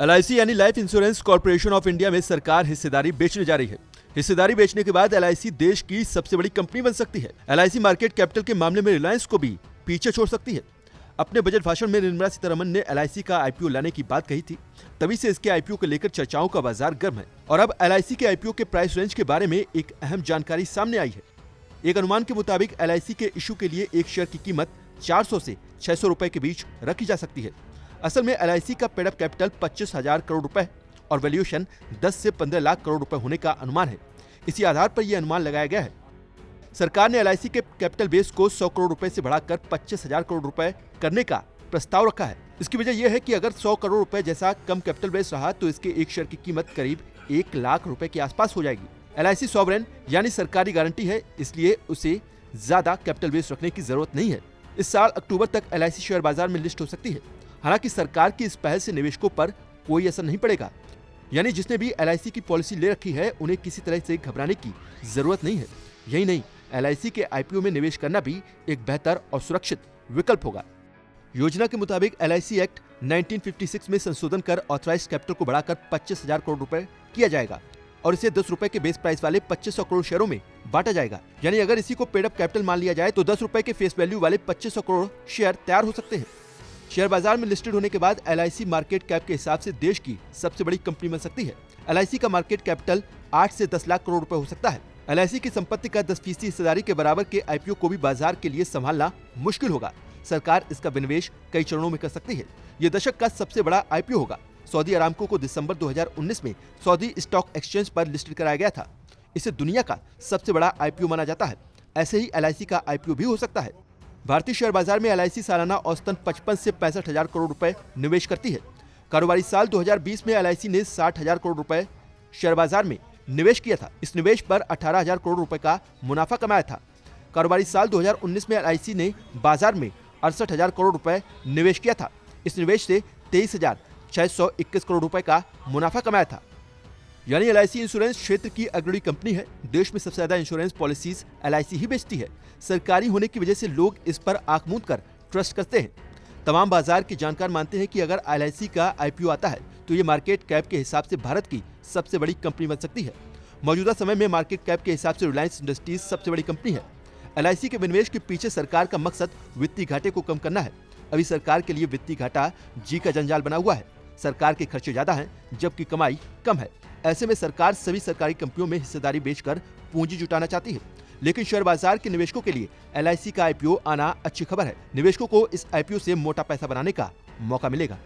LIC यानी life insurance corporation of India में सरकार हिस्सेदारी बेचने जा रही है। हिस्सेदारी बेचने के बाद LIC देश की सबसे बड़ी कंपनी बन सकती है। LIC मार्केट कैपिटल के मामले में रिलायंस को भी पीछे छोड़ सकती है। अपने बजट भाषण में निर्मला सीतारमण ने LIC का IPO लाने की बात कही थी। तभी से इसके IPO को लेकर चर्चाओं का बाजार गर्म है और अब LIC के IPO के प्राइस रेंज के बारे में एक अहम जानकारी सामने आई है। एक अनुमान के मुताबिक LIC के इशू के लिए एक शेयर की कीमत 400 से 600 रुपए के बीच रखी जा सकती है। असल में LIC का पेड अप कैपिटल 25,000 करोड़ रुपए और वैल्यूएशन 10 से 15 लाख करोड़ रुपए होने का अनुमान है। इसी आधार पर यह अनुमान लगाया गया है। सरकार ने LIC के कैपिटल बेस को 100 करोड़ रुपए से बढ़ाकर 25,000 करोड़ रुपए करने का प्रस्ताव रखा है। इसकी वजह यह है कि अगर 100 करोड़ रुपए जैसा कम कैपिटल बेस रहा तो इसके एक शेयर की कीमत करीब 1 लाख रुपए के आसपास हो जाएगी। LIC सॉवरेन यानी सरकारी गारंटी है, इसलिए उसे ज्यादा कैपिटल बेस रखने की जरूरत नहीं है। इस साल अक्टूबर तक LIC शेयर बाजार में लिस्ट हो सकती है। हालांकि सरकार की इस पहल से निवेशकों पर कोई असर नहीं पड़ेगा, यानी जिसने भी LIC की पॉलिसी ले रखी है उन्हें किसी तरह से घबराने की जरूरत नहीं है। यही नहीं, LIC के IPO में निवेश करना भी एक बेहतर और सुरक्षित विकल्प होगा। योजना के मुताबिक LIC एक्ट 1956 में संशोधन कर ऑथराइज्ड कैपिटल को बढ़ाकर 25,000 करोड़ रुपए किया जाएगा और इसे 10 रुपए के बेस प्राइस वाले 2500 करोड़ शेयरों में बांटा जाएगा। यानी अगर इसी को पेड अप कैपिटल मान लिया जाए तो 10 रुपए के फेस वैल्यू वाले 2500 करोड़ शेयर तैयार हो सकते हैं। शेयर बाजार में लिस्टेड होने के बाद LIC मार्केट कैप के हिसाब से देश की सबसे बड़ी कंपनी बन सकती है। LIC का मार्केट कैपिटल 8 से 10 लाख करोड़ रुपए हो सकता है। LIC की संपत्ति का 10% हिस्सेदारी के बराबर के IPO को भी बाजार के लिए संभालना मुश्किल होगा। सरकार इसका विनिवेश कई चरणों में कर सकती है। ये दशक का सबसे बड़ा IPO होगा। सऊदी अरामको को दिसंबर 2019 में सऊदी स्टॉक एक्सचेंज पर लिस्टेड कराया गया था। इसे दुनिया का सबसे बड़ा IPO माना जाता है। ऐसे ही LIC का IPO भी हो सकता है। भारतीय शेयर बाजार में LIC सालाना औसतन 55 से 65,000 करोड़ रुपए निवेश करती है। कारोबारी साल 2020 में LIC ने 60,000 करोड़ रुपए शेयर बाजार में निवेश किया था। इस निवेश पर 18,000 करोड़ रुपए का मुनाफा कमाया था। कारोबारी साल 2019 में LIC ने बाजार में 68,000 करोड़ रुपए निवेश किया था। इस निवेश से 23,621 करोड़ रुपए का मुनाफा कमाया था। यानी LIC इंश्योरेंस क्षेत्र की अग्रणी कंपनी है। देश में सबसे ज्यादा इंश्योरेंस पॉलिसीज LIC ही बेचती है। सरकारी होने की वजह से लोग इस पर आंख मूंद कर ट्रस्ट करते हैं। तमाम बाजार के जानकार मानते हैं कि अगर LIC का IPO आता है तो ये मार्केट कैप के हिसाब से भारत की सबसे बड़ी कंपनी बन सकती है। मौजूदा समय में मार्केट कैप के हिसाब से रिलायंस इंडस्ट्रीज सबसे बड़ी कंपनी है। LIC के विनिवेश के पीछे सरकार का मकसद वित्तीय घाटे को कम करना है। अभी सरकार के लिए वित्तीय घाटा जी का जंजाल बना हुआ है। सरकार के खर्चे ज्यादा हैं जबकि कमाई कम है। ऐसे में सरकार सभी सरकारी कंपनियों में हिस्सेदारी बेचकर पूंजी जुटाना चाहती है। लेकिन शेयर बाजार के निवेशकों के लिए LIC का IPO आना अच्छी खबर है। निवेशकों को इस IPO से मोटा पैसा बनाने का मौका मिलेगा।